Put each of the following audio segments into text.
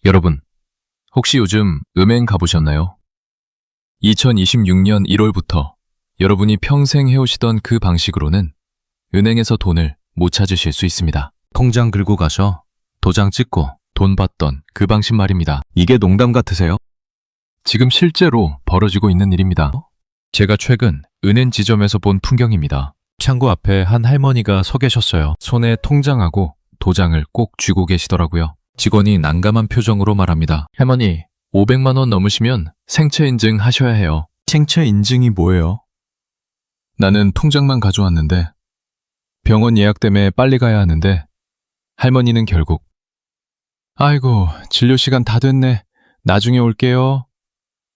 여러분, 혹시 요즘 은행 가보셨나요? 2026년 1월부터 여러분이 평생 해오시던 그 방식으로는 은행에서 돈을 못 찾으실 수 있습니다. 통장 긁고 가서 도장 찍고 돈 받던 그 방식 말입니다. 이게 농담 같으세요? 지금 실제로 벌어지고 있는 일입니다. 제가 최근 은행 지점에서 본 풍경입니다. 창고 앞에 한 할머니가 서 계셨어요. 손에 통장하고 도장을 꼭 쥐고 계시더라고요. 직원이 난감한 표정으로 말합니다. 할머니, 500만 원 넘으시면 생체 인증 하셔야 해요. 생체 인증이 뭐예요? 나는 통장만 가져왔는데 병원 예약 때문에 빨리 가야 하는데 할머니는 결국 아이고, 진료 시간 다 됐네. 나중에 올게요.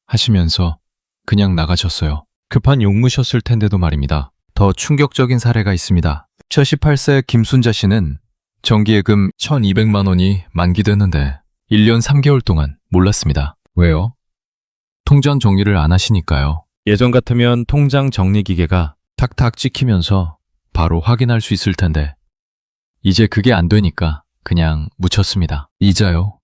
하시면서 그냥 나가셨어요. 급한 용무셨을 텐데도 말입니다. 더 충격적인 사례가 있습니다. 78세 김순자 씨는 정기예금 1,200만 원이 만기됐는데 1년 3개월 동안 몰랐습니다. 왜요? 통장 정리를 안 하시니까요. 예전 같으면 통장 정리 기계가 탁탁 찍히면서 바로 확인할 수 있을 텐데 이제 그게 안 되니까 그냥 묻혔습니다. 이자요?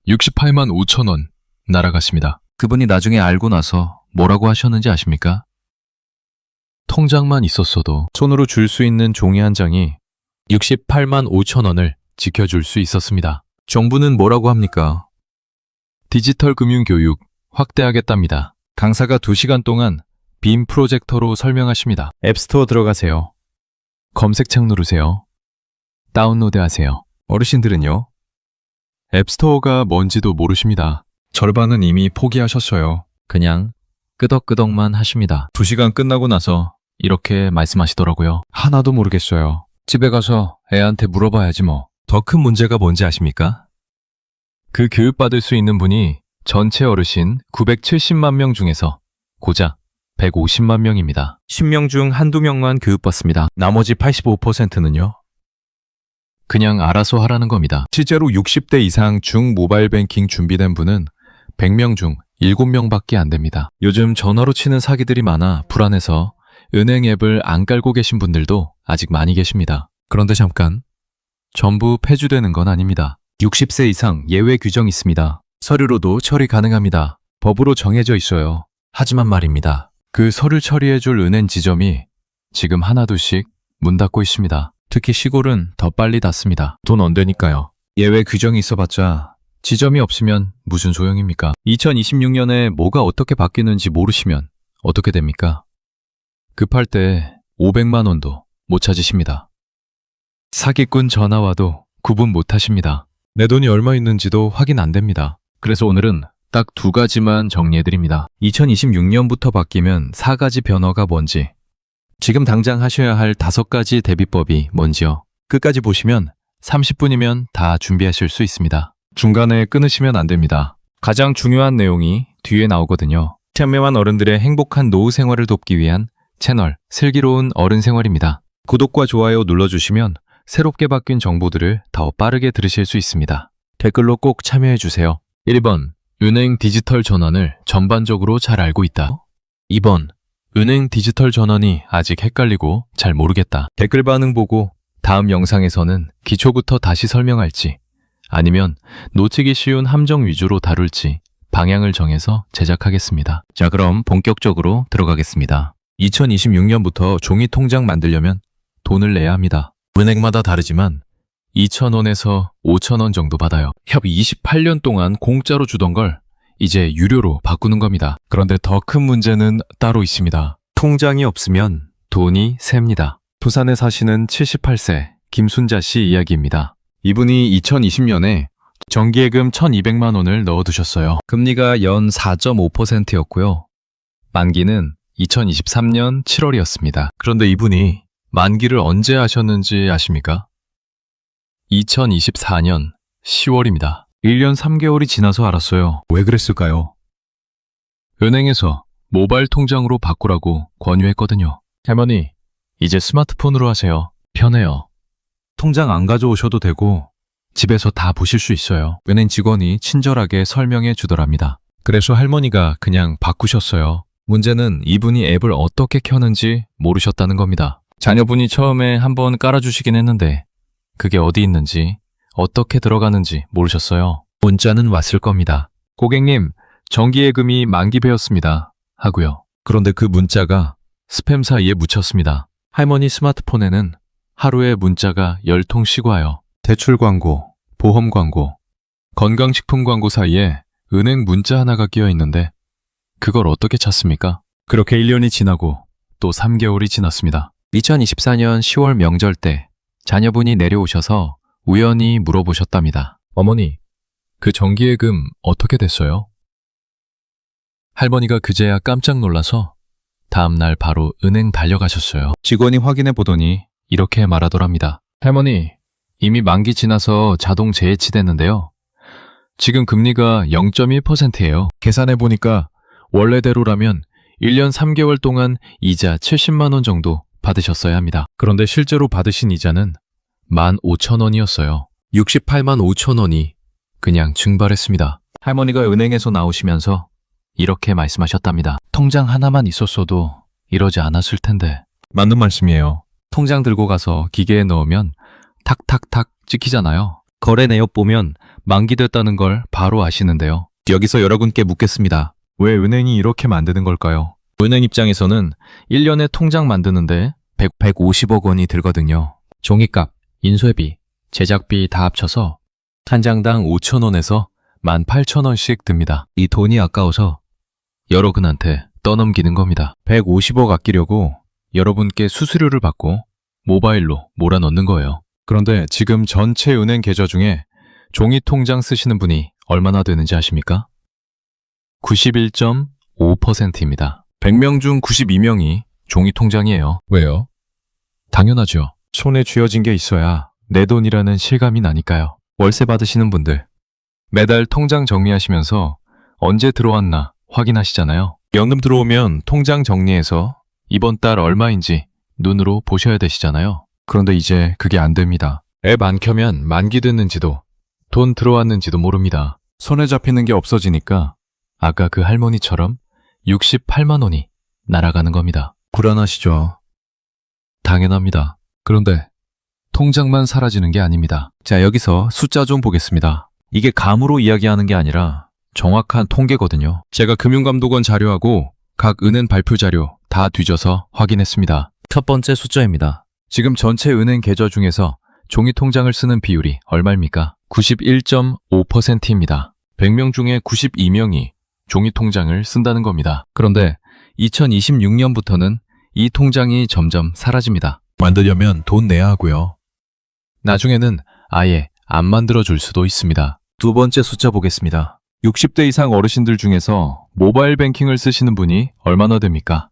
68만 5천 원 날아갔습니다. 그분이 나중에 알고 나서 뭐라고 하셨는지 아십니까? 통장만 있었어도 손으로 줄 수 있는 종이 한 장이 68만 5천 원을 지켜줄 수 있었습니다. 정부는 뭐라고 합니까? 디지털 금융 교육 확대하겠답니다. 강사가 2시간 동안 빔 프로젝터로 설명하십니다. 앱스토어 들어가세요. 검색창 누르세요. 다운로드 하세요. 어르신들은요? 앱스토어가 뭔지도 모르십니다. 절반은 이미 포기하셨어요. 그냥 끄덕끄덕만 하십니다. 2시간 끝나고 나서 이렇게 말씀하시더라고요. 하나도 모르겠어요. 집에 가서 애한테 물어봐야지 뭐. 더 큰 문제가 뭔지 아십니까? 그 교육받을 수 있는 분이 전체 어르신 970만 명 중에서 고작 150만 명입니다. 10명 중 한두 명만 교육받습니다. 나머지 85%는요? 그냥 알아서 하라는 겁니다. 실제로 60대 이상 중 모바일 뱅킹 준비된 분은 100명 중 7명밖에 안 됩니다. 요즘 전화로 치는 사기들이 많아 불안해서 은행 앱을 안 깔고 계신 분들도 아직 많이 계십니다. 그런데 잠깐, 전부 폐주되는 건 아닙니다. 60세 이상 예외 규정이 있습니다. 서류로도 처리 가능합니다. 법으로 정해져 있어요. 하지만 말입니다. 그 서류 처리해줄 은행 지점이 지금 하나둘씩 문 닫고 있습니다. 특히 시골은 더 빨리 닫습니다. 돈 안 되니까요. 예외 규정이 있어봤자 지점이 없으면 무슨 소용입니까? 2026년에 뭐가 어떻게 바뀌는지 모르시면 어떻게 됩니까? 급할 때 500만 원도 못 찾으십니다. 사기꾼 전화 와도 구분 못 하십니다. 내 돈이 얼마 있는지도 확인 안 됩니다. 그래서 오늘은 딱 2가지만 정리해드립니다. 2026년부터 바뀌면 4가지 변화가 뭔지, 지금 당장 하셔야 할 5가지 대비법이 뭔지요. 끝까지 보시면 30분이면 다 준비하실 수 있습니다. 중간에 끊으시면 안 됩니다. 가장 중요한 내용이 뒤에 나오거든요. 참여한 어른들의 행복한 노후 생활을 돕기 위한 채널 슬기로운 어른 생활입니다. 구독과 좋아요 눌러주시면 새롭게 바뀐 정보들을 더 빠르게 들으실 수 있습니다. 댓글로 꼭 참여해주세요. 1번, 은행 디지털 전환을 전반적으로 잘 알고 있다. 2번, 은행 디지털 전환이 아직 헷갈리고 잘 모르겠다. 댓글 반응 보고 다음 영상에서는 기초부터 다시 설명할지 아니면 놓치기 쉬운 함정 위주로 다룰지 방향을 정해서 제작하겠습니다. 자, 그럼 본격적으로 들어가겠습니다. 2026년부터 종이 통장 만들려면 돈을 내야 합니다. 은행마다 다르지만 2,000원에서 5,000원 정도 받아요. 협 28년 동안 공짜로 주던 걸 이제 유료로 바꾸는 겁니다. 그런데 더 큰 문제는 따로 있습니다. 통장이 없으면 돈이 셉니다. 부산에 사시는 78세 김순자 씨 이야기입니다. 이분이 2020년에 정기예금 1,200만 원을 넣어두셨어요. 금리가 연 4.5%였고요. 만기는 2023년 7월이었습니다. 그런데 이분이 만기를 언제 하셨는지 아십니까? 2024년 10월입니다. 1년 3개월이 지나서 알았어요. 왜 그랬을까요? 은행에서 모바일 통장으로 바꾸라고 권유했거든요. 할머니, 이제 스마트폰으로 하세요. 편해요. 통장 안 가져오셔도 되고 집에서 다 보실 수 있어요. 은행 직원이 친절하게 설명해 주더랍니다. 그래서 할머니가 그냥 바꾸셨어요. 문제는 이분이 앱을 어떻게 켜는지 모르셨다는 겁니다. 자녀분이 처음에 한번 깔아주시긴 했는데 그게 어디 있는지 어떻게 들어가는지 모르셨어요. 문자는 왔을 겁니다. 고객님, 정기예금이 만기되었습니다. 하고요. 그런데 그 문자가 스팸 사이에 묻혔습니다. 할머니 스마트폰에는 하루에 문자가 10통씩 와요. 대출 광고, 보험 광고, 건강식품 광고 사이에 은행 문자 하나가 끼어 있는데 그걸 어떻게 찾습니까? 그렇게 1년이 지나고 또 3개월이 지났습니다. 2024년 10월 명절 때 자녀분이 내려오셔서 우연히 물어보셨답니다. 어머니, 그 정기예금 어떻게 됐어요? 할머니가 그제야 깜짝 놀라서 다음날 바로 은행 달려가셨어요. 직원이 확인해 보더니 이렇게 말하더랍니다. 할머니, 이미 만기 지나서 자동 재해치됐는데요. 지금 금리가 0.1%예요. 계산해 보니까 원래대로라면 1년 3개월 동안 이자 70만 원 정도 받으셨어야 합니다. 그런데 실제로 받으신 이자는 15,000원이었어요. 68만 5천 원이 그냥 증발했습니다. 할머니가 은행에서 나오시면서 이렇게 말씀하셨답니다. 통장 하나만 있었어도 이러지 않았을 텐데. 맞는 말씀이에요. 통장 들고 가서 기계에 넣으면 탁탁탁 찍히잖아요. 거래 내역 보면 만기됐다는 걸 바로 아시는데요. 여기서 여러분께 묻겠습니다. 왜 은행이 이렇게 만드는 걸까요? 은행 입장에서는 1년에 통장 만드는데 150억 원이 들거든요. 종이값, 인쇄비, 제작비 다 합쳐서 한 장당 5,000원에서 18,000원씩 듭니다. 이 돈이 아까워서 여러분한테 떠넘기는 겁니다. 150억 아끼려고 여러분께 수수료를 받고 모바일로 몰아넣는 거예요. 그런데 지금 전체 은행 계좌 중에 종이 통장 쓰시는 분이 얼마나 되는지 아십니까? 91.5%입니다. 100명 중 92명이 종이 통장이에요. 왜요? 당연하죠. 손에 쥐어진 게 있어야 내 돈이라는 실감이 나니까요. 월세 받으시는 분들, 매달 통장 정리하시면서 언제 들어왔나 확인하시잖아요. 연금 들어오면 통장 정리해서 이번 달 얼마인지 눈으로 보셔야 되시잖아요. 그런데 이제 그게 안 됩니다. 앱 안 켜면 만기됐는지도 돈 들어왔는지도 모릅니다. 손에 잡히는 게 없어지니까 아까 그 할머니처럼 68만 원이 날아가는 겁니다. 불안하시죠? 당연합니다. 그런데 통장만 사라지는 게 아닙니다. 자, 여기서 숫자 좀 보겠습니다. 이게 감으로 이야기하는 게 아니라 정확한 통계거든요. 제가 금융감독원 자료하고 각 은행 발표 자료 다 뒤져서 확인했습니다. 첫 번째 숫자입니다. 지금 전체 은행 계좌 중에서 종이 통장을 쓰는 비율이 얼마입니까? 91.5%입니다. 100명 중에 92명이 종이 통장을 쓴다는 겁니다. 그런데 2026년부터는 이 통장이 점점 사라집니다. 만들려면 돈 내야 하고요. 나중에는 아예 안 만들어줄 수도 있습니다. 두 번째 숫자 보겠습니다. 60대 이상 어르신들 중에서 모바일 뱅킹을 쓰시는 분이 얼마나 됩니까?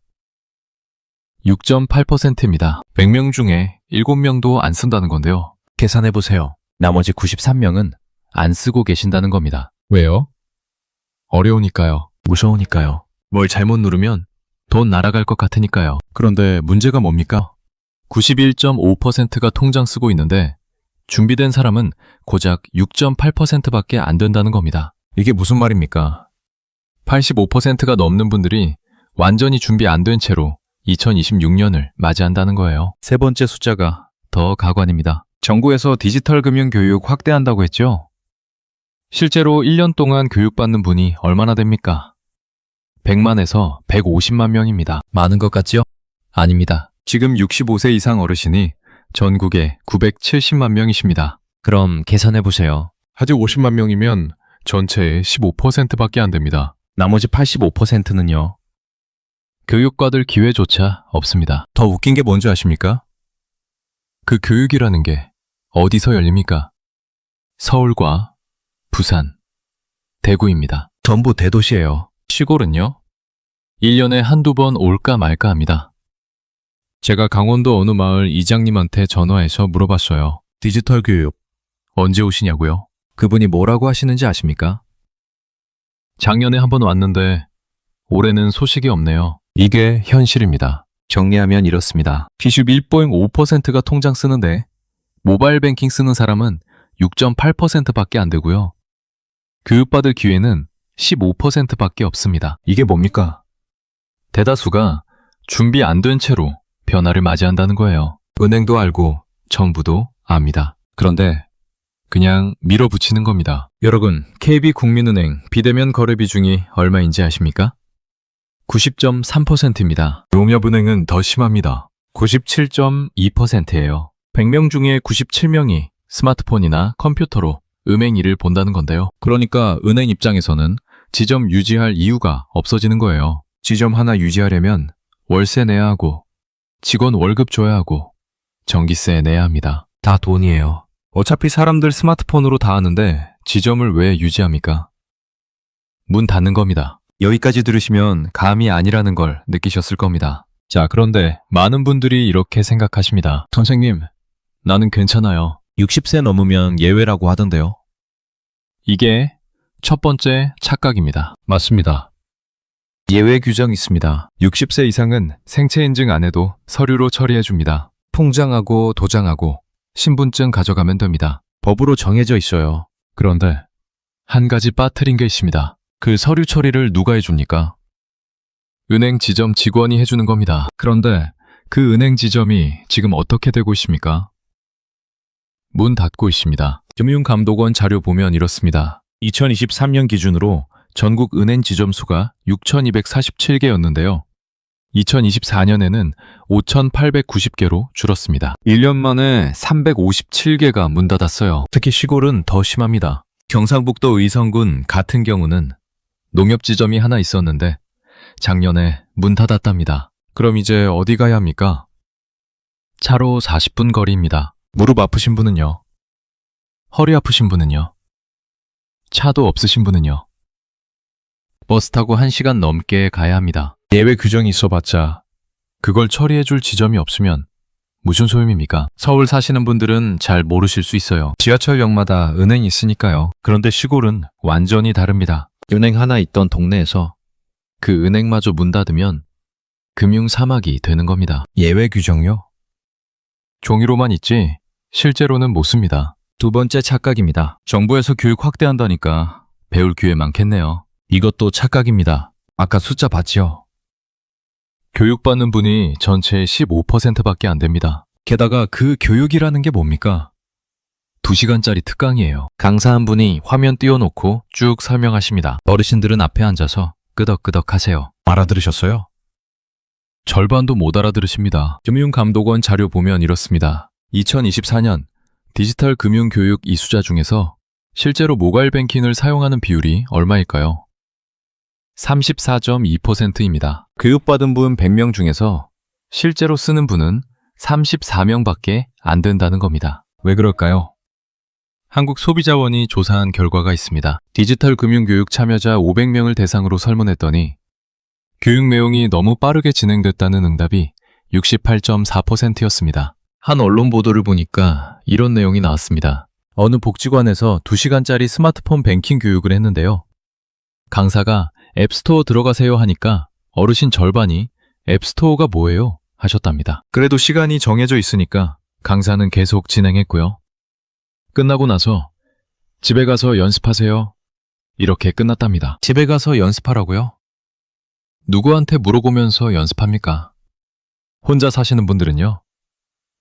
6.8%입니다. 100명 중에 7명도 안 쓴다는 건데요. 계산해보세요. 나머지 93명은 안 쓰고 계신다는 겁니다. 왜요? 어려우니까요. 무서우니까요. 뭘 잘못 누르면 돈 날아갈 것 같으니까요. 그런데 문제가 뭡니까? 91.5%가 통장 쓰고 있는데 준비된 사람은 고작 6.8%밖에 안 된다는 겁니다. 이게 무슨 말입니까? 85%가 넘는 분들이 완전히 준비 안 된 채로 2026년을 맞이한다는 거예요. 세 번째 숫자가 더 가관입니다. 정부에서 디지털 금융 교육 확대한다고 했죠? 실제로 1년 동안 교육받는 분이 얼마나 됩니까? 100만에서 150만 명입니다. 많은 것 같지요? 아닙니다. 지금 65세 이상 어르신이 전국에 970만 명이십니다. 그럼 계산해보세요. 아직 50만 명이면 전체의 15%밖에 안 됩니다. 나머지 85%는요? 교육받을 기회조차 없습니다. 더 웃긴 게 뭔지 아십니까? 그 교육이라는 게 어디서 열립니까? 서울과 부산, 대구입니다. 전부 대도시예요. 시골은요? 1년에 한두 번 올까 말까 합니다. 제가 강원도 어느 마을 이장님한테 전화해서 물어봤어요. 디지털 교육 언제 오시냐고요? 그분이 뭐라고 하시는지 아십니까? 작년에 한번 왔는데 올해는 소식이 없네요. 이게 현실입니다. 정리하면 이렇습니다. 91.5%가 통장 쓰는데 모바일 뱅킹 쓰는 사람은 6.8%밖에 안 되고요. 교육받을 기회는 15%밖에 없습니다. 이게 뭡니까? 대다수가 준비 안 된 채로 변화를 맞이한다는 거예요. 은행도 알고 정부도 압니다. 그런데 그냥 밀어붙이는 겁니다. 여러분, KB국민은행 비대면 거래 비중이 얼마인지 아십니까? 90.3%입니다. 농협은행은 더 심합니다. 97.2%예요. 100명 중에 97명이 스마트폰이나 컴퓨터로 은행 일을 본다는 건데요. 그러니까 은행 입장에서는 지점 유지할 이유가 없어지는 거예요. 지점 하나 유지하려면 월세 내야 하고 직원 월급 줘야 하고 전기세 내야 합니다. 다 돈이에요. 어차피 사람들 스마트폰으로 다 하는데 지점을 왜 유지합니까? 문 닫는 겁니다. 여기까지 들으시면 감이 아니라는 걸 느끼셨을 겁니다. 자, 그런데 많은 분들이 이렇게 생각하십니다. 선생님, 나는 괜찮아요. 60세 넘으면 예외라고 하던데요. 이게 첫 번째 착각입니다. 맞습니다. 예외 규정이 있습니다. 60세 이상은 생체 인증 안 해도 서류로 처리해 줍니다. 통장하고 도장하고 신분증 가져가면 됩니다. 법으로 정해져 있어요. 그런데 한 가지 빠뜨린 게 있습니다. 그 서류 처리를 누가 해줍니까? 은행 지점 직원이 해주는 겁니다. 그런데 그 은행 지점이 지금 어떻게 되고 있습니까? 문 닫고 있습니다. 금융감독원 자료 보면 이렇습니다. 2023년 기준으로 전국 은행 지점 수가 6,247개였는데요. 2024년에는 5,890개로 줄었습니다. 1년 만에 357개가 문 닫았어요. 특히 시골은 더 심합니다. 경상북도 의성군 같은 경우는 농협지점이 하나 있었는데 작년에 문 닫았답니다. 그럼 이제 어디 가야 합니까? 차로 40분 거리입니다. 무릎 아프신 분은요? 허리 아프신 분은요? 차도 없으신 분은요? 버스 타고 1시간 넘게 가야 합니다. 예외 규정이 있어봤자 그걸 처리해줄 지점이 없으면 무슨 소용입니까? 서울 사시는 분들은 잘 모르실 수 있어요. 지하철역마다 은행이 있으니까요. 그런데 시골은 완전히 다릅니다. 은행 하나 있던 동네에서 그 은행마저 문 닫으면 금융 사막이 되는 겁니다. 예외 규정요? 종이로만 있지 실제로는 못 씁니다. 두 번째 착각입니다. 정부에서 교육 확대한다니까 배울 기회 많겠네요. 이것도 착각입니다. 아까 숫자 봤지요? 교육받는 분이 전체의 15%밖에 안 됩니다. 게다가 그 교육이라는 게 뭡니까? 2시간짜리 특강이에요. 강사 한 분이 화면 띄워놓고 쭉 설명하십니다. 어르신들은 앞에 앉아서 끄덕끄덕 하세요. 알아들으셨어요? 절반도 못 알아들으십니다. 금융감독원 자료 보면 이렇습니다. 2024년 디지털 금융교육 이수자 중에서 실제로 모바일 뱅킹을 사용하는 비율이 얼마일까요? 34.2%입니다. 교육받은 분 100명 중에서 실제로 쓰는 분은 34명밖에 안 된다는 겁니다. 왜 그럴까요? 한국소비자원이 조사한 결과가 있습니다. 디지털 금융교육 참여자 500명을 대상으로 설문했더니 교육 내용이 너무 빠르게 진행됐다는 응답이 68.4%였습니다. 한 언론 보도를 보니까 이런 내용이 나왔습니다. 어느 복지관에서 2시간짜리 스마트폰 뱅킹 교육을 했는데요. 강사가 앱스토어 들어가세요 하니까 어르신 절반이 앱스토어가 뭐예요? 하셨답니다. 그래도 시간이 정해져 있으니까 강사는 계속 진행했고요. 끝나고 나서 집에 가서 연습하세요. 이렇게 끝났답니다. 집에 가서 연습하라고요? 누구한테 물어보면서 연습합니까? 혼자 사시는 분들은요,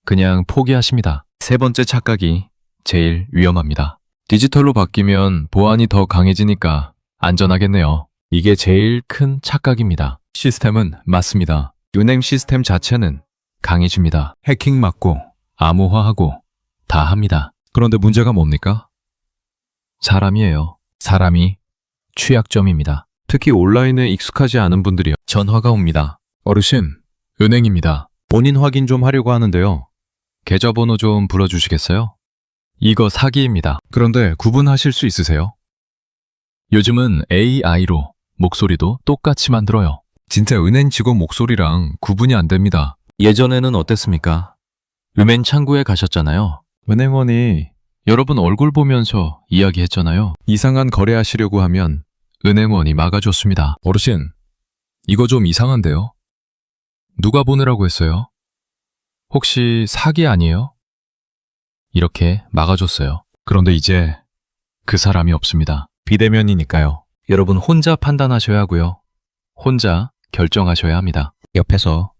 그냥 포기하십니다. 세 번째 착각이 제일 위험합니다. 디지털로 바뀌면 보안이 더 강해지니까 안전하겠네요. 이게 제일 큰 착각입니다. 시스템은 맞습니다. 은행 시스템 자체는 강해집니다. 해킹 막고 암호화하고 다 합니다. 그런데 문제가 뭡니까? 사람이에요. 사람이 취약점입니다. 특히 온라인에 익숙하지 않은 분들이요. 전화가 옵니다. 어르신, 은행입니다. 본인 확인 좀 하려고 하는데요. 계좌번호 좀 불러주시겠어요? 이거 사기입니다. 그런데 구분하실 수 있으세요? 요즘은 AI로 목소리도 똑같이 만들어요. 진짜 은행 직원 목소리랑 구분이 안 됩니다. 예전에는 어땠습니까? 은행 창구에 가셨잖아요. 은행원이 여러분 얼굴 보면서 이야기했잖아요. 이상한 거래하시려고 하면 은행원이 막아줬습니다. 어르신, 이거 좀 이상한데요? 누가 보내라고 했어요? 혹시 사기 아니에요? 이렇게 막아줬어요. 그런데 이제 그 사람이 없습니다. 비대면이니까요. 여러분 혼자 판단하셔야 하고요. 혼자 결정하셔야 합니다. 옆에서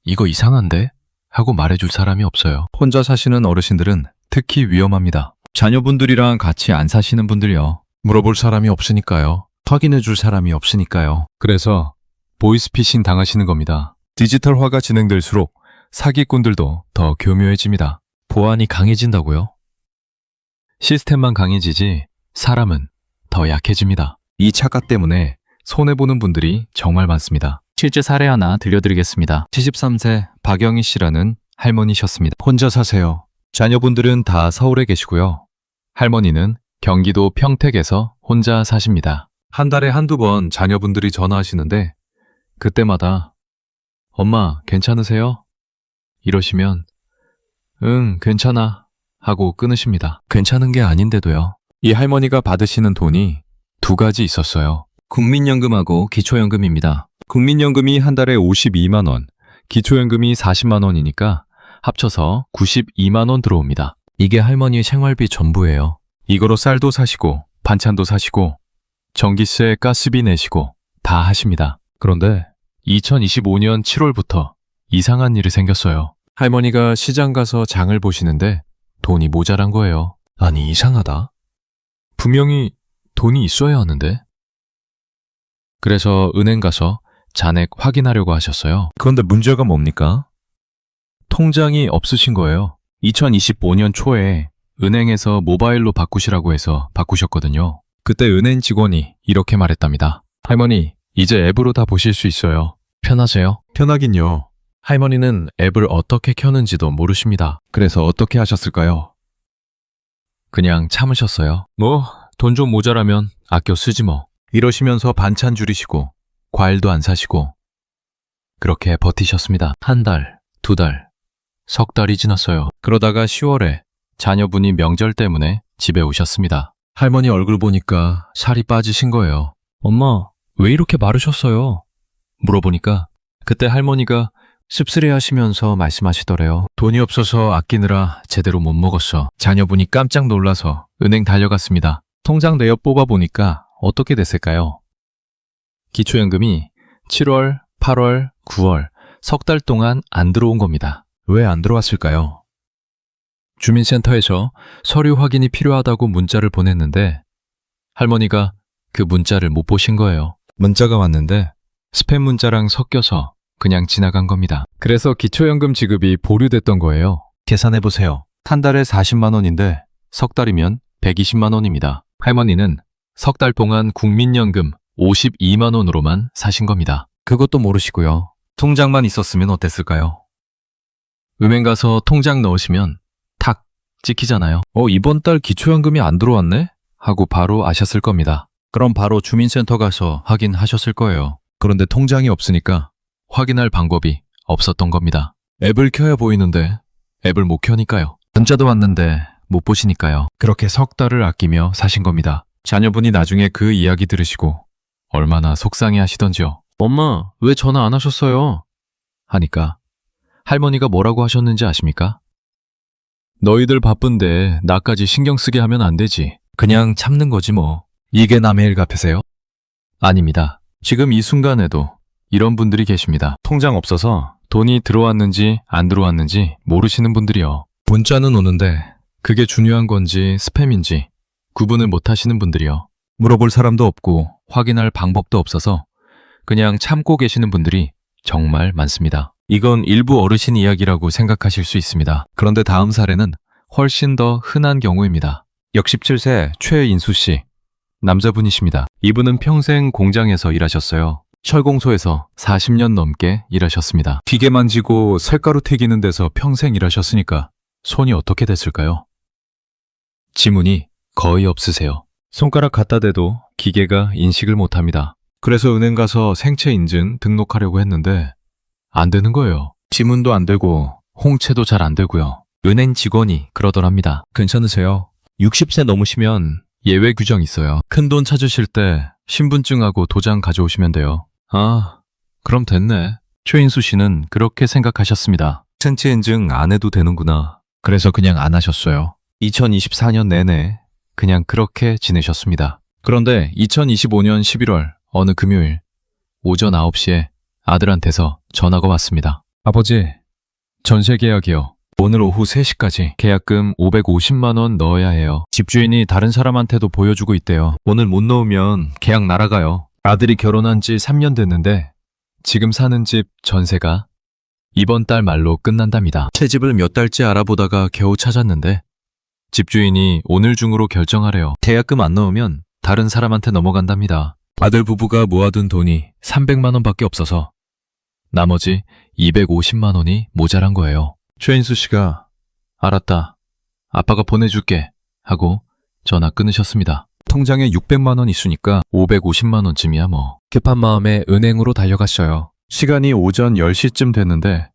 이거 이상한데? 하고 말해줄 사람이 없어요. 혼자 사시는 어르신들은 특히 위험합니다. 자녀분들이랑 같이 안 사시는 분들요. 물어볼 사람이 없으니까요. 확인해 줄 사람이 없으니까요. 그래서 보이스피싱 당하시는 겁니다. 디지털화가 진행될수록 사기꾼들도 더 교묘해집니다. 보안이 강해진다고요? 시스템만 강해지지 사람은 더 약해집니다. 이 착각 때문에 손해보는 분들이 정말 많습니다. 실제 사례 하나 들려드리겠습니다. 73세 박영희 씨라는 할머니셨습니다. 혼자 사세요. 자녀분들은 다 서울에 계시고요. 할머니는 경기도 평택에서 혼자 사십니다. 한 달에 한두 번 자녀분들이 전화하시는데 그때마다 엄마 괜찮으세요? 이러시면 응 괜찮아 하고 끊으십니다. 괜찮은 게 아닌데도요. 이 할머니가 받으시는 돈이 두 가지 있었어요. 국민연금하고 기초연금입니다. 국민연금이 한 달에 52만 원, 기초연금이 40만 원이니까 합쳐서 92만 원 들어옵니다. 이게 할머니의 생활비 전부예요. 이거로 쌀도 사시고 반찬도 사시고 전기세, 가스비 내시고 다 하십니다. 그런데 2025년 7월부터 이상한 일이 생겼어요. 할머니가 시장 가서 장을 보시는데 돈이 모자란 거예요. 아니 이상하다. 분명히 돈이 있어야 하는데. 그래서 은행 가서 잔액 확인하려고 하셨어요. 그런데 문제가 뭡니까? 통장이 없으신 거예요. 2025년 초에 은행에서 모바일로 바꾸시라고 해서 바꾸셨거든요. 그때 은행 직원이 이렇게 말했답니다. 할머니, 이제 앱으로 다 보실 수 있어요. 편하세요? 편하긴요. 할머니는 앱을 어떻게 켜는지도 모르십니다. 그래서 어떻게 하셨을까요? 그냥 참으셨어요. 뭐, 돈 좀 모자라면 아껴 쓰지 뭐. 이러시면서 반찬 줄이시고 과일도 안 사시고 그렇게 버티셨습니다. 한 달, 두 달, 석 달이 지났어요. 그러다가 10월에 자녀분이 명절 때문에 집에 오셨습니다. 할머니 얼굴 보니까 살이 빠지신 거예요. 엄마, 왜 이렇게 마르셨어요? 물어보니까 그때 할머니가 씁쓸해 하시면서 말씀하시더래요. 돈이 없어서 아끼느라 제대로 못 먹었어. 자녀분이 깜짝 놀라서 은행 달려갔습니다. 통장 내역 뽑아보니까 어떻게 됐을까요? 기초연금이 7월, 8월, 9월 석 달 동안 안 들어온 겁니다. 왜 안 들어왔을까요? 주민센터에서 서류 확인이 필요하다고 문자를 보냈는데 할머니가 그 문자를 못 보신 거예요. 문자가 왔는데 스팸 문자랑 섞여서 그냥 지나간 겁니다. 그래서 기초연금 지급이 보류됐던 거예요. 계산해보세요. 한 달에 40만 원인데 석 달이면 120만 원입니다. 할머니는 석 달 동안 국민연금 52만 원으로만 사신 겁니다. 그것도 모르시고요. 통장만 있었으면 어땠을까요? 은행 가서 통장 넣으시면 탁 찍히잖아요. 이번 달 기초연금이 안 들어왔네? 하고 바로 아셨을 겁니다. 그럼 바로 주민센터 가서 확인하셨을 거예요. 그런데 통장이 없으니까 확인할 방법이 없었던 겁니다. 앱을 켜야 보이는데 앱을 못 켜니까요. 문자도 왔는데 못 보시니까요. 그렇게 석 달을 아끼며 사신 겁니다. 자녀분이 나중에 그 이야기 들으시고 얼마나 속상해 하시던지요. 엄마, 왜 전화 안 하셨어요? 하니까 할머니가 뭐라고 하셨는지 아십니까? 너희들 바쁜데 나까지 신경 쓰게 하면 안 되지. 그냥 참는 거지 뭐. 이게 남의 일 같으세요? 아닙니다. 지금 이 순간에도 이런 분들이 계십니다. 통장 없어서 돈이 들어왔는지 안 들어왔는지 모르시는 분들이요. 문자는 오는데 그게 중요한 건지 스팸인지 구분을 못 하시는 분들이요. 물어볼 사람도 없고 확인할 방법도 없어서 그냥 참고 계시는 분들이 정말 많습니다. 이건 일부 어르신 이야기라고 생각하실 수 있습니다. 그런데 다음 사례는 훨씬 더 흔한 경우입니다. 67세 최인수 씨, 남자분이십니다. 이분은 평생 공장에서 일하셨어요. 철공소에서 40년 넘게 일하셨습니다. 기계 만지고 셀가루 튀기는 데서 평생 일하셨으니까 손이 어떻게 됐을까요? 지문이 거의 없으세요. 손가락 갖다 대도 기계가 인식을 못합니다. 그래서 은행 가서 생체 인증 등록하려고 했는데 안 되는 거예요. 지문도 안 되고 홍채도 잘 안 되고요. 은행 직원이 그러더랍니다. 괜찮으세요? 60세 넘으시면 예외 규정 있어요. 큰돈 찾으실 때 신분증하고 도장 가져오시면 돼요. 아, 그럼 됐네. 최인수 씨는 그렇게 생각하셨습니다. 생체 인증 안 해도 되는구나. 그래서 그냥 안 하셨어요. 2024년 내내 그냥 그렇게 지내셨습니다. 그런데 2025년 11월 어느 금요일 오전 9시에 아들한테서 전화가 왔습니다. 아버지, 전세 계약이요. 오늘 오후 3시까지 계약금 550만 원 넣어야 해요. 집주인이 다른 사람한테도 보여주고 있대요. 오늘 못 넣으면 계약 날아가요. 아들이 결혼한 지 3년 됐는데 지금 사는 집 전세가 이번 달 말로 끝난답니다. 새 집을 몇 달째 알아보다가 겨우 찾았는데 집주인이 오늘 중으로 결정하래요. 계약금 안 넣으면 다른 사람한테 넘어간답니다. 아들 부부가 모아둔 돈이 300만 원밖에 없어서 나머지 250만 원이 모자란 거예요. 최인수 씨가 알았다. 아빠가 보내줄게 하고 전화 끊으셨습니다. 통장에 600만 원 있으니까 550만 원쯤이야 뭐. 급한 마음에 은행으로 달려갔어요. 시간이 오전 10시쯤 됐는데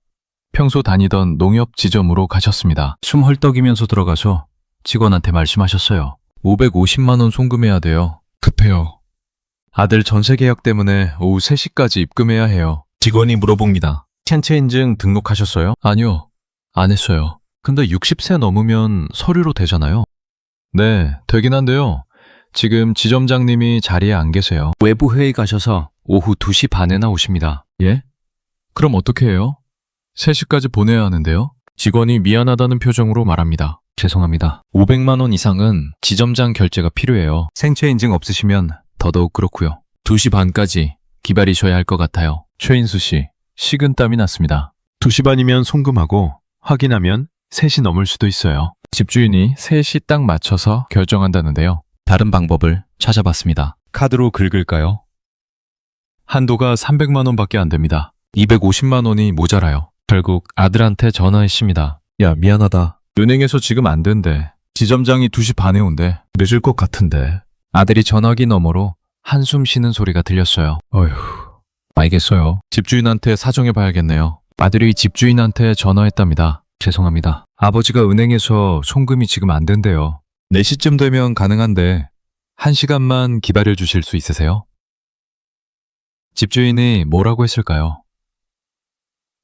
평소 다니던 농협 지점으로 가셨습니다. 숨 헐떡이면서 들어가서 직원한테 말씀하셨어요. 550만 원 송금해야 돼요. 급해요. 아들 전세 계약 때문에 오후 3시까지 입금해야 해요. 직원이 물어봅니다. 생체 인증 등록하셨어요? 아니요. 안 했어요. 근데 60세 넘으면 서류로 되잖아요. 네, 되긴 한데요. 지금 지점장님이 자리에 안 계세요. 외부 회의 가셔서 오후 2시 반에 나오십니다. 예? 그럼 어떻게 해요? 3시까지 보내야 하는데요? 직원이 미안하다는 표정으로 말합니다. 죄송합니다. 500만 원 이상은 지점장 결제가 필요해요. 생체 인증 없으시면 더더욱 그렇고요. 2시 반까지 기다리셔야 할 것 같아요. 최인수 씨, 식은땀이 났습니다. 2시 반이면 송금하고 확인하면 3시 넘을 수도 있어요. 집주인이 3시 딱 맞춰서 결정한다는데요. 다른 방법을 찾아봤습니다. 카드로 긁을까요? 한도가 300만 원밖에 안 됩니다. 250만 원이 모자라요. 결국 아들한테 전화했습니다. 야, 미안하다. 은행에서 지금 안 된대. 지점장이 2시 반에 온대. 늦을 것 같은데. 아들이 전화기 너머로 한숨 쉬는 소리가 들렸어요. 어휴, 알겠어요. 집주인한테 사정해봐야겠네요. 아들이 집주인한테 전화했답니다. 죄송합니다. 아버지가 은행에서 송금이 지금 안 된대요. 4시쯤 되면 가능한데 1시간만 기다려 주실 수 있으세요? 집주인이 뭐라고 했을까요?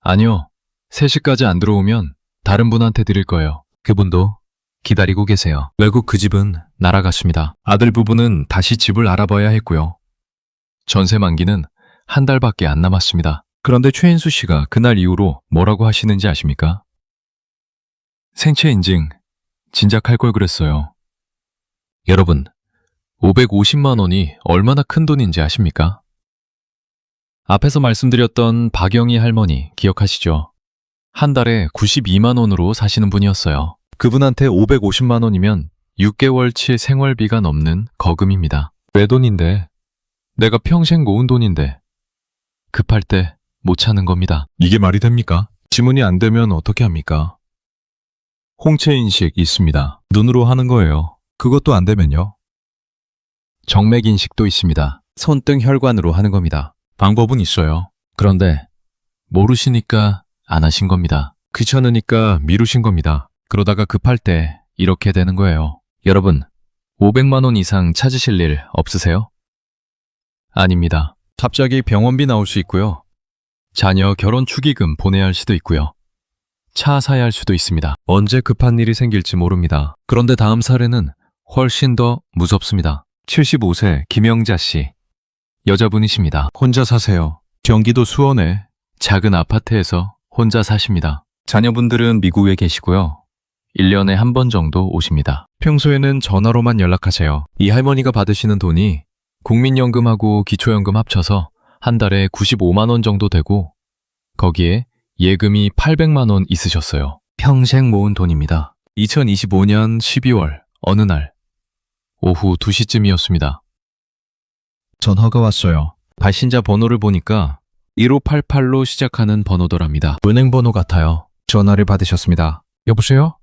아니요. 3시까지 안 들어오면 다른 분한테 드릴 거예요. 그분도 기다리고 계세요. 외국 그 집은 날아갔습니다. 아들 부부는 다시 집을 알아봐야 했고요. 전세 만기는 한 달밖에 안 남았습니다. 그런데 최인수 씨가 그날 이후로 뭐라고 하시는지 아십니까? 생체 인증 진작 할 걸 그랬어요. 여러분, 550만 원이 얼마나 큰 돈인지 아십니까? 앞에서 말씀드렸던 박영희 할머니 기억하시죠? 한 달에 92만 원으로 사시는 분이었어요. 그분한테 550만 원이면 6개월치 생활비가 넘는 거금입니다. 내 돈인데, 내가 평생 모은 돈인데 급할 때 못 찾는 겁니다. 이게 말이 됩니까? 지문이 안 되면 어떻게 합니까? 홍채 인식 있습니다. 눈으로 하는 거예요. 그것도 안 되면요? 정맥 인식도 있습니다. 손등 혈관으로 하는 겁니다. 방법은 있어요. 그런데 모르시니까 안 하신 겁니다. 귀찮으니까 미루신 겁니다. 그러다가 급할 때 이렇게 되는 거예요. 여러분, 500만 원 이상 찾으실 일 없으세요? 아닙니다. 갑자기 병원비 나올 수 있고요. 자녀 결혼 축의금 보내야 할 수도 있고요. 차 사야 할 수도 있습니다. 언제 급한 일이 생길지 모릅니다. 그런데 다음 사례는 훨씬 더 무섭습니다. 75세 김영자 씨. 여자분이십니다. 혼자 사세요. 경기도 수원에 작은 아파트에서 혼자 사십니다. 자녀분들은 미국에 계시고요. 1년에 한 번 정도 오십니다. 평소에는 전화로만 연락하세요. 이 할머니가 받으시는 돈이 국민연금하고 기초연금 합쳐서 한 달에 95만 원 정도 되고 거기에 예금이 800만 원 있으셨어요. 평생 모은 돈입니다. 2025년 12월 어느 날 오후 2시쯤이었습니다. 전화가 왔어요. 발신자 번호를 보니까 1588로 시작하는 번호더랍니다. 은행 번호 같아요. 전화를 받으셨습니다. 여보세요?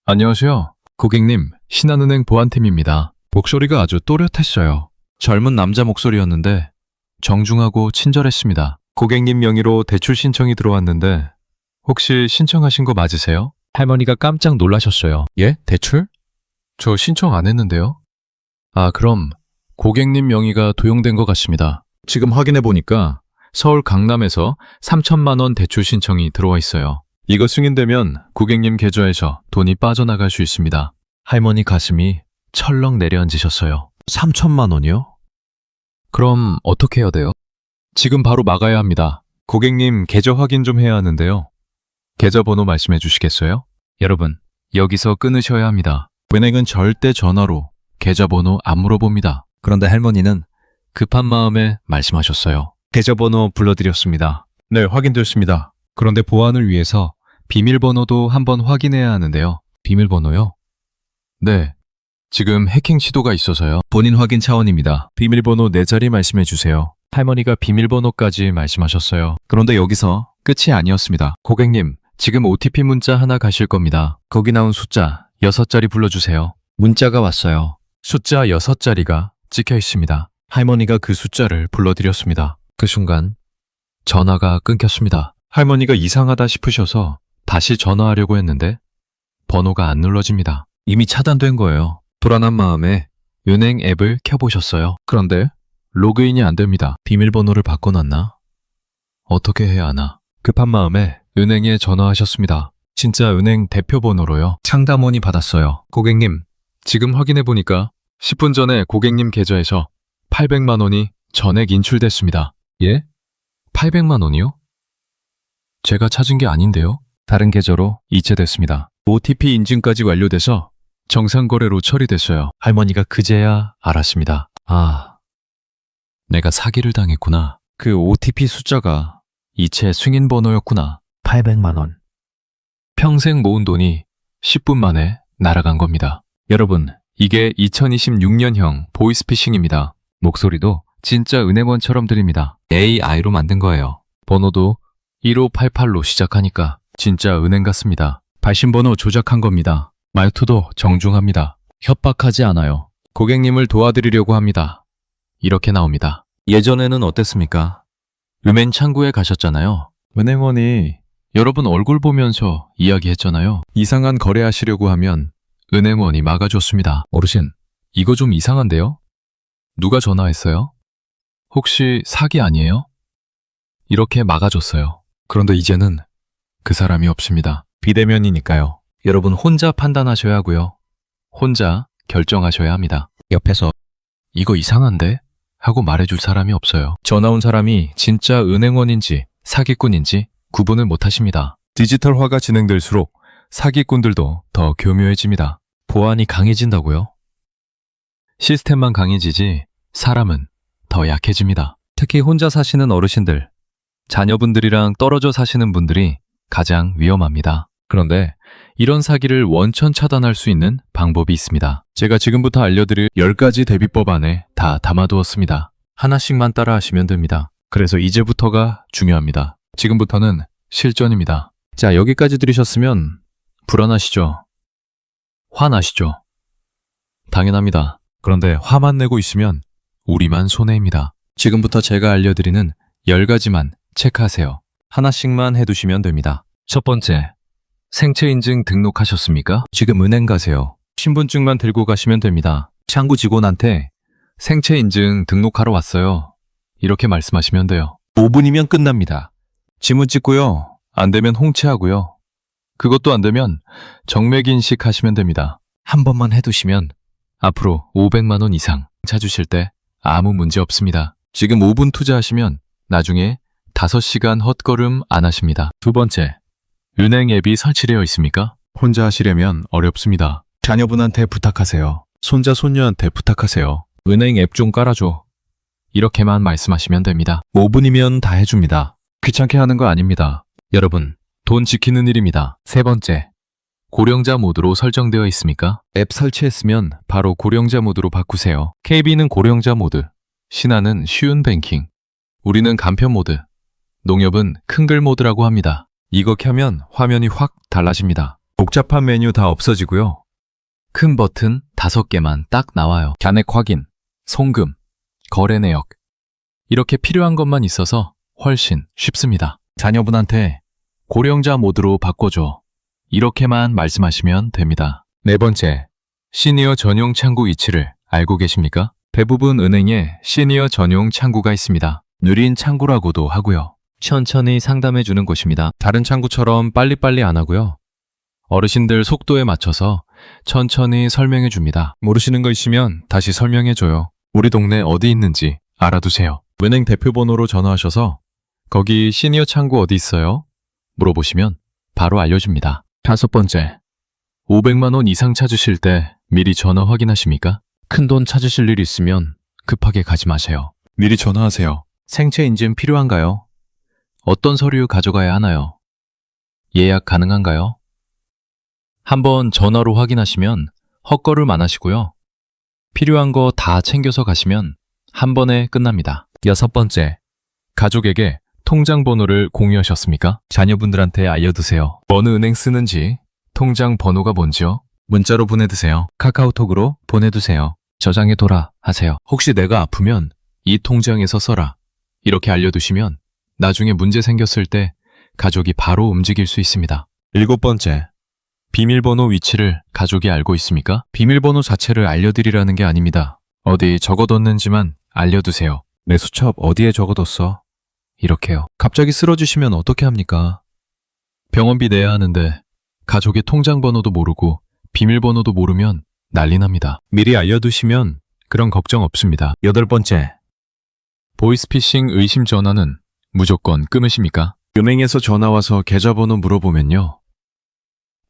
안녕하세요. 고객님, 신한은행 보안팀입니다. 목소리가 아주 또렷했어요. 젊은 남자 목소리였는데 정중하고 친절했습니다. 고객님 명의로 대출 신청이 들어왔는데 혹시 신청하신 거 맞으세요? 할머니가 깜짝 놀라셨어요. 예? 대출? 저 신청 안 했는데요? 아, 그럼 고객님 명의가 도용된 것 같습니다. 지금 확인해 보니까 서울 강남에서 3천만 원 대출 신청이 들어와 있어요. 이거 승인되면 고객님 계좌에서 돈이 빠져나갈 수 있습니다. 할머니 가슴이 철렁 내려앉으셨어요. 3천만 원이요? 그럼 어떻게 해야 돼요? 지금 바로 막아야 합니다. 고객님 계좌 확인 좀 해야 하는데요. 계좌번호 말씀해 주시겠어요? 여러분, 여기서 끊으셔야 합니다. 은행은 절대 전화로 계좌번호 안 물어봅니다. 그런데 할머니는 급한 마음에 말씀하셨어요. 계좌번호 불러드렸습니다. 네, 확인되었습니다. 그런데 보안을 위해서 비밀번호도 한번 확인해야 하는데요. 비밀번호요? 네, 지금 해킹 시도가 있어서요. 본인 확인 차원입니다. 비밀번호 4자리 말씀해 주세요. 할머니가 비밀번호까지 말씀하셨어요. 그런데 여기서 끝이 아니었습니다. 고객님, 지금 OTP 문자 하나 가실 겁니다. 거기 나온 숫자 6자리 불러주세요. 문자가 왔어요. 숫자 6자리가 찍혀 있습니다. 할머니가 그 숫자를 불러드렸습니다. 그 순간 전화가 끊겼습니다. 할머니가 이상하다 싶으셔서 다시 전화하려고 했는데 번호가 안 눌러집니다. 이미 차단된 거예요. 불안한 마음에 은행 앱을 켜보셨어요. 그런데 로그인이 안 됩니다. 비밀번호를 바꿔놨나? 어떻게 해야 하나? 급한 마음에 은행에 전화하셨습니다. 진짜 은행 대표 번호로요. 상담원이 받았어요. 고객님, 지금 확인해보니까 10분 전에 고객님 계좌에서 800만 원이 전액 인출됐습니다. 예? 800만 원이요? 제가 찾은 게 아닌데요? 다른 계좌로 이체됐습니다. OTP 인증까지 완료돼서 정상거래로 처리됐어요. 할머니가 그제야 알았습니다. 아, 내가 사기를 당했구나. 그 OTP 숫자가 이체 승인 번호였구나. 800만 원. 평생 모은 돈이 10분 만에 날아간 겁니다. 여러분, 이게 2026년형 보이스피싱입니다. 목소리도 진짜 은행원처럼 들립니다. AI로 만든 거예요. 번호도 1588로 시작하니까 진짜 은행 같습니다. 발신번호 조작한 겁니다. 말투도 정중합니다. 협박하지 않아요. 고객님을 도와드리려고 합니다. 이렇게 나옵니다. 예전에는 어땠습니까? 은행 창구에 가셨잖아요. 은행원이 여러분 얼굴 보면서 이야기했잖아요. 이상한 거래하시려고 하면 은행원이 막아줬습니다. 어르신, 이거 좀 이상한데요? 누가 전화했어요? 혹시 사기 아니에요? 이렇게 막아줬어요. 그런데 이제는 그 사람이 없습니다. 비대면이니까요. 여러분 혼자 판단하셔야 하고요. 혼자 결정하셔야 합니다. 옆에서 이거 이상한데? 하고 말해줄 사람이 없어요. 전화 온 사람이 진짜 은행원인지 사기꾼인지 구분을 못하십니다. 디지털화가 진행될수록 사기꾼들도 더 교묘해집니다. 보안이 강해진다고요? 시스템만 강해지지 사람은 더 약해집니다. 특히 혼자 사시는 어르신들, 자녀분들이랑 떨어져 사시는 분들이 가장 위험합니다. 그런데 이런 사기를 원천 차단할 수 있는 방법이 있습니다. 제가 지금부터 알려드릴 10가지 대비법 안에 다 담아두었습니다. 하나씩만 따라하시면 됩니다. 그래서 이제부터가 중요합니다. 지금부터는 실전입니다. 자, 여기까지 들으셨으면 불안하시죠? 화나시죠? 당연합니다. 그런데 화만 내고 있으면 우리만 손해입니다. 지금부터 제가 알려드리는 10가지만 체크하세요. 하나씩만 해두시면 됩니다. 첫 번째, 생체 인증 등록하셨습니까? 지금 은행 가세요. 신분증만 들고 가시면 됩니다. 창구 직원한테 생체 인증 등록하러 왔어요. 이렇게 말씀하시면 돼요. 5분이면 끝납니다. 지문 찍고요. 안 되면 홍채하고요. 그것도 안 되면 정맥 인식 하시면 됩니다. 한 번만 해두시면 앞으로 500만 원 이상 찾으실 때 아무 문제 없습니다. 지금 5분 투자하시면 나중에 5시간 헛걸음 안 하십니다. 두 번째, 은행 앱이 설치되어 있습니까? 혼자 하시려면 어렵습니다. 자녀분한테 부탁하세요. 손자, 손녀한테 부탁하세요. 은행 앱 좀 깔아줘. 이렇게만 말씀하시면 됩니다. 5분이면 다 해줍니다. 귀찮게 하는 거 아닙니다. 여러분, 돈 지키는 일입니다. 세 번째, 고령자 모드로 설정되어 있습니까? 앱 설치했으면 바로 고령자 모드로 바꾸세요. KB는 고령자 모드, 신한은 쉬운 뱅킹, 우리는 간편 모드, 농협은 큰글 모드라고 합니다. 이거 켜면 화면이 확 달라집니다. 복잡한 메뉴 다 없어지고요. 큰 버튼 5개만 딱 나와요. 잔액 확인, 송금, 거래 내역. 이렇게 필요한 것만 있어서 훨씬 쉽습니다. 자녀분한테 고령자 모드로 바꿔줘. 이렇게만 말씀하시면 됩니다. 네 번째, 시니어 전용 창구 위치를 알고 계십니까? 대부분 은행에 시니어 전용 창구가 있습니다. 느린 창구라고도 하고요. 천천히 상담해 주는 곳입니다. 다른 창구처럼 빨리빨리 안 하고요. 어르신들 속도에 맞춰서 천천히 설명해 줍니다. 모르시는 거 있으면 다시 설명해 줘요. 우리 동네 어디 있는지 알아두세요. 은행 대표 번호로 전화하셔서 거기 시니어 창구 어디 있어요? 물어보시면 바로 알려줍니다. 5번째, 500만 원 이상 찾으실 때 미리 전화 확인하십니까? 큰돈 찾으실 일 있으면 급하게 가지 마세요. 미리 전화하세요. 생체 인증 필요한가요? 어떤 서류 가져가야 하나요? 예약 가능한가요? 한번 전화로 확인하시면 헛걸음 안 하시고요. 필요한 거 다 챙겨서 가시면 한 번에 끝납니다. 6번째, 가족에게 통장 번호를 공유하셨습니까? 자녀분들한테 알려두세요. 어느 은행 쓰는지, 통장 번호가 뭔지요? 문자로 보내두세요. 카카오톡으로 보내두세요. 저장해둬라 하세요. 혹시 내가 아프면 이 통장에서 써라. 이렇게 알려두시면 나중에 문제 생겼을 때 가족이 바로 움직일 수 있습니다. 7번째, 비밀번호 위치를 가족이 알고 있습니까? 비밀번호 자체를 알려드리라는 게 아닙니다. 어디 적어뒀는지만 알려두세요. 내 수첩 어디에 적어뒀어? 이렇게요. 갑자기 쓰러지시면 어떻게 합니까? 병원비 내야 하는데 가족의 통장 번호도 모르고 비밀번호도 모르면 난리 납니다. 미리 알려두시면 그런 걱정 없습니다. 8번째, 보이스피싱 의심 전화는 무조건 끊으십니까? 은행에서 전화와서 계좌번호 물어보면요,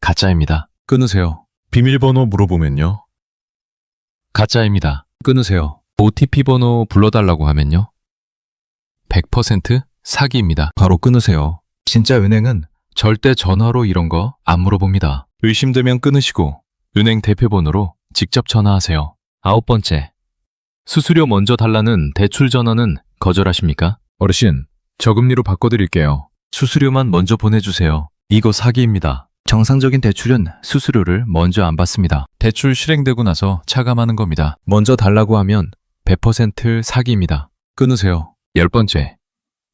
가짜입니다. 끊으세요. 비밀번호 물어보면요, 가짜입니다. 끊으세요. OTP 번호 불러달라고 하면요, 100% 사기입니다. 바로 끊으세요. 진짜 은행은 절대 전화로 이런 거 안 물어봅니다. 의심되면 끊으시고 은행 대표번호로 직접 전화하세요. 9번째, 수수료 먼저 달라는 대출 전화는 거절하십니까? 어르신, 저금리로 바꿔드릴게요. 수수료만 먼저 보내주세요. 이거 사기입니다. 정상적인 대출은 수수료를 먼저 안 받습니다. 대출 실행되고 나서 차감하는 겁니다. 먼저 달라고 하면 100% 사기입니다. 끊으세요. 10번째,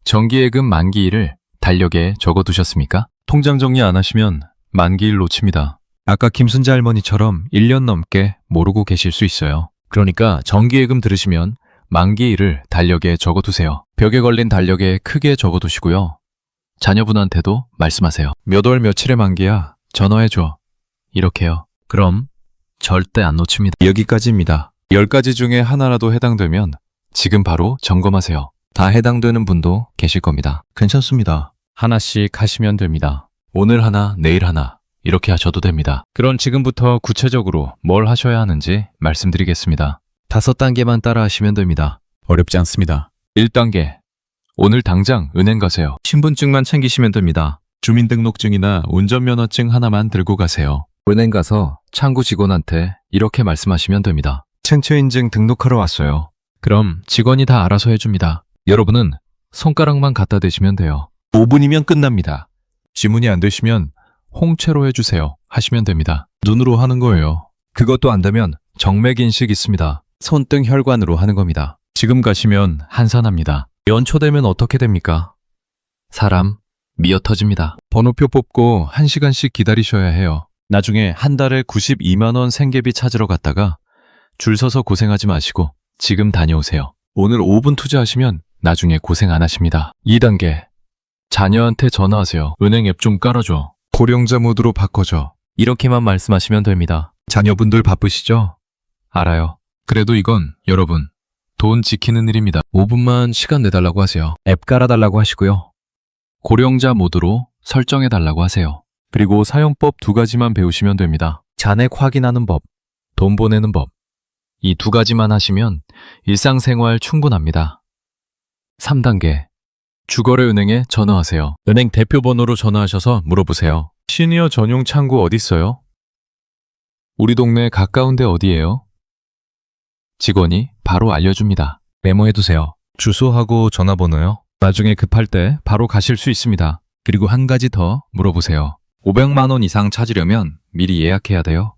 정기예금 만기일을 달력에 적어두셨습니까? 통장 정리 안 하시면 만기일 놓칩니다. 아까 김순자 할머니처럼 1년 넘게 모르고 계실 수 있어요. 그러니까 정기예금 들으시면 만기일을 달력에 적어두세요. 벽에 걸린 달력에 크게 적어두시고요. 자녀분한테도 말씀하세요. 몇 월 며칠에 만기야? 전화해줘. 이렇게요. 그럼 절대 안 놓칩니다. 여기까지입니다. 10가지 중에 하나라도 해당되면 지금 바로 점검하세요. 다 해당되는 분도 계실 겁니다. 괜찮습니다. 하나씩 하시면 됩니다. 오늘 하나, 내일 하나 이렇게 하셔도 됩니다. 그럼 지금부터 구체적으로 뭘 하셔야 하는지 말씀드리겠습니다. 5단계만 따라 하시면 됩니다. 어렵지 않습니다. 1단계, 오늘 당장 은행 가세요. 신분증만 챙기시면 됩니다. 주민등록증이나 운전면허증 하나만 들고 가세요. 은행 가서 창구 직원한테 이렇게 말씀하시면 됩니다. 생체인증 등록하러 왔어요. 그럼 직원이 다 알아서 해줍니다. 여러분은 손가락만 갖다 대시면 돼요. 5분이면 끝납니다. 지문이 안 되시면 홍채로 해주세요 하시면 됩니다. 눈으로 하는 거예요. 그것도 안 되면 정맥인식 있습니다. 손등 혈관으로 하는 겁니다. 지금 가시면 한산합니다. 연초되면 어떻게 됩니까? 사람 미어 터집니다. 번호표 뽑고 1시간씩 기다리셔야 해요. 나중에 한 달에 92만 원 생계비 찾으러 갔다가 줄 서서 고생하지 마시고 지금 다녀오세요. 오늘 5분 투자하시면 나중에 고생 안 하십니다. 2단계, 자녀한테 전화하세요. 은행 앱 좀 깔아줘. 고령자 모드로 바꿔줘. 이렇게만 말씀하시면 됩니다. 자녀분들 바쁘시죠? 알아요. 그래도 이건 여러분 돈 지키는 일입니다. 5분만 시간 내달라고 하세요. 앱 깔아달라고 하시고요. 고령자 모드로 설정해달라고 하세요. 그리고 사용법 2가지만 배우시면 됩니다. 잔액 확인하는 법, 돈 보내는 법. 이 2가지만 하시면 일상생활 충분합니다. 3단계, 주거래은행에 전화하세요. 은행 대표번호로 전화하셔서 물어보세요. 시니어 전용 창구 어디 있어요? 우리 동네 가까운 데 어디예요? 직원이 바로 알려줍니다. 메모해두세요. 주소하고 전화번호요. 나중에 급할 때 바로 가실 수 있습니다. 그리고 한 가지 더 물어보세요. 500만 원 이상 찾으려면 미리 예약해야 돼요.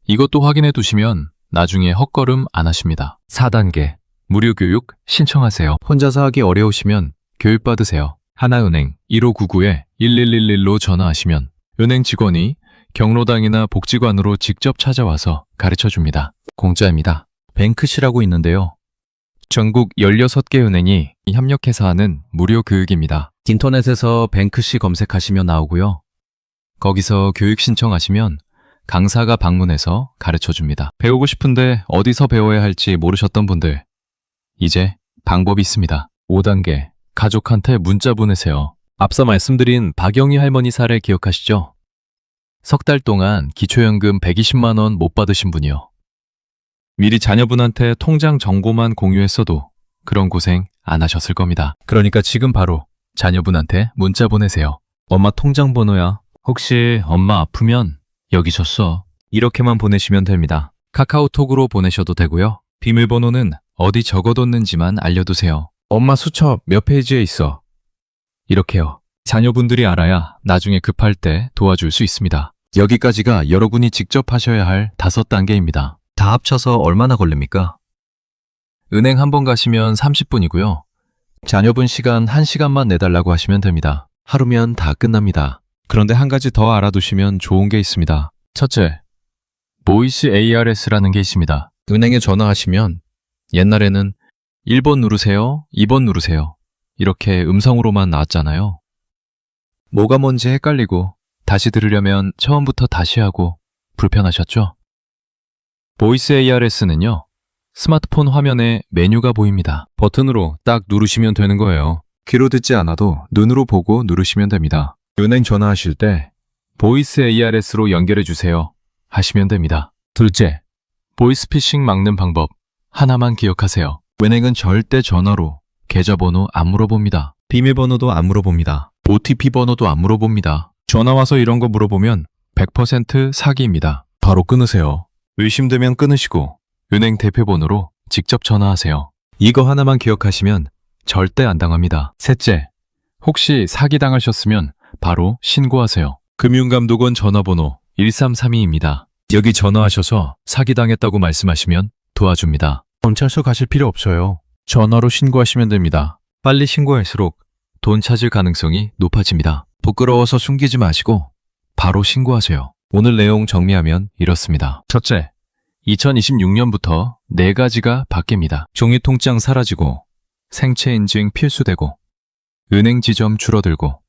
이것도 확인해 두시면 나중에 헛걸음 안 하십니다. 4단계, 무료 교육 신청하세요. 혼자서 하기 어려우시면 교육받으세요. 하나은행 1599-1111로 전화하시면 은행 직원이 경로당이나 복지관으로 직접 찾아와서 가르쳐줍니다. 공짜입니다. 뱅크시라고 있는데요. 전국 16개 은행이 협력해서 하는 무료 교육입니다. 인터넷에서 뱅크시 검색하시면 나오고요. 거기서 교육 신청하시면 강사가 방문해서 가르쳐줍니다. 배우고 싶은데 어디서 배워야 할지 모르셨던 분들, 이제 방법이 있습니다. 5단계, 가족한테 문자 보내세요. 앞서 말씀드린 박영희 할머니 사례 기억하시죠? 석 달 동안 기초연금 120만 원 못 받으신 분이요. 미리 자녀분한테 통장 정보만 공유했어도 그런 고생 안 하셨을 겁니다. 그러니까 지금 바로 자녀분한테 문자 보내세요. 엄마 통장 번호야. 혹시 엄마 아프면 여기서 써. 이렇게만 보내시면 됩니다. 카카오톡으로 보내셔도 되고요. 비밀번호는 어디 적어뒀는지만 알려두세요. 엄마 수첩 몇 페이지에 있어. 이렇게요. 자녀분들이 알아야 나중에 급할 때 도와줄 수 있습니다. 여기까지가 여러분이 직접 하셔야 할 5단계입니다. 다 합쳐서 얼마나 걸립니까? 은행 한 번 가시면 30분이고요. 자녀분 시간 1시간만 내달라고 하시면 됩니다. 하루면 다 끝납니다. 그런데 한 가지 더 알아두시면 좋은 게 있습니다. 첫째, 보이스 ARS라는 게 있습니다. 은행에 전화하시면 옛날에는 1번 누르세요, 2번 누르세요. 이렇게 음성으로만 나왔잖아요. 뭐가 뭔지 헷갈리고 다시 들으려면 처음부터 다시 하고 불편하셨죠? 보이스 ARS는요, 스마트폰 화면에 메뉴가 보입니다. 버튼으로 딱 누르시면 되는 거예요. 귀로 듣지 않아도 눈으로 보고 누르시면 됩니다. 은행 전화하실 때 보이스 ARS로 연결해 주세요 하시면 됩니다. 둘째, 보이스피싱 막는 방법 하나만 기억하세요. 은행은 절대 전화로 계좌번호 안 물어봅니다. 비밀번호도 안 물어봅니다. OTP 번호도 안 물어봅니다. 전화 와서 이런 거 물어보면 100% 사기입니다. 바로 끊으세요. 의심되면 끊으시고 은행 대표번호로 직접 전화하세요. 이거 하나만 기억하시면 절대 안 당합니다. 셋째, 혹시 사기당하셨으면 바로 신고하세요. 금융감독원 전화번호 1332입니다. 여기 전화하셔서 사기당했다고 말씀하시면 도와줍니다. 경찰서 가실 필요 없어요. 전화로 신고하시면 됩니다. 빨리 신고할수록 돈 찾을 가능성이 높아집니다. 부끄러워서 숨기지 마시고 바로 신고하세요. 오늘 내용 정리하면 이렇습니다. 첫째, 2026년부터 4가지가 바뀝니다. 종이통장 사라지고, 생체인증 필수되고, 은행 지점 줄어들고,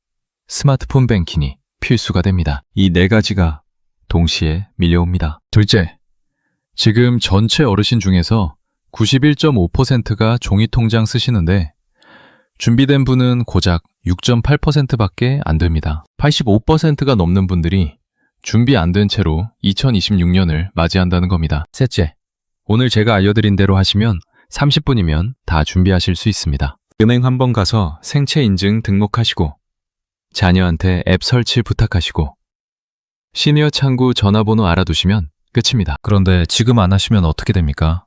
스마트폰 뱅킹이 필수가 됩니다. 이 4가지가 동시에 밀려옵니다. 둘째, 지금 전체 어르신 중에서 91.5%가 종이통장 쓰시는데 준비된 분은 고작 6.8%밖에 안 됩니다. 85%가 넘는 분들이 준비 안 된 채로 2026년을 맞이한다는 겁니다. 셋째, 오늘 제가 알려드린 대로 하시면 30분이면 다 준비하실 수 있습니다. 은행 한번 가서 생체 인증 등록하시고 자녀한테 앱 설치 부탁하시고 시니어 창구 전화번호 알아두시면 끝입니다. 그런데 지금 안 하시면 어떻게 됩니까?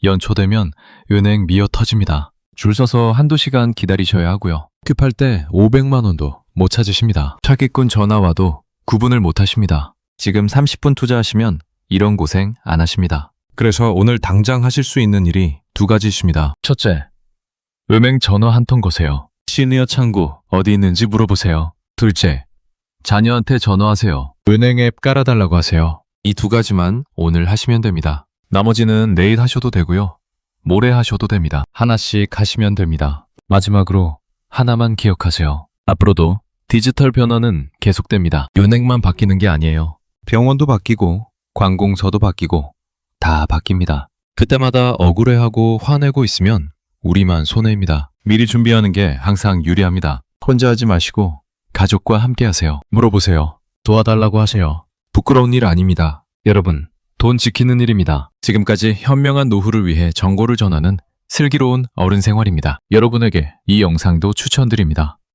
연초되면 은행 미어 터집니다. 줄 서서 한두 시간 기다리셔야 하고요. 급할 때 500만 원도 못 찾으십니다. 사기꾼 전화 와도 구분을 못 하십니다. 지금 30분 투자하시면 이런 고생 안 하십니다. 그래서 오늘 당장 하실 수 있는 일이 2가지입니다. 첫째, 은행 전화 한 통 거세요. 시니어 창구 어디 있는지 물어보세요. 둘째, 자녀한테 전화하세요. 은행 앱 깔아달라고 하세요. 이 2가지만 오늘 하시면 됩니다. 나머지는 내일 하셔도 되고요. 모레 하셔도 됩니다. 하나씩 하시면 됩니다. 마지막으로 하나만 기억하세요. 앞으로도 디지털 변화는 계속됩니다. 은행만 바뀌는 게 아니에요. 병원도 바뀌고 관공서도 바뀌고 다 바뀝니다. 그때마다 억울해하고 화내고 있으면 우리만 손해입니다. 미리 준비하는 게 항상 유리합니다. 혼자 하지 마시고 가족과 함께 하세요. 물어보세요. 도와달라고 하세요. 부끄러운 일 아닙니다. 여러분, 돈 지키는 일입니다. 지금까지 현명한 노후를 위해 정보를 전하는 슬기로운 어른 생활입니다. 여러분에게 이 영상도 추천드립니다.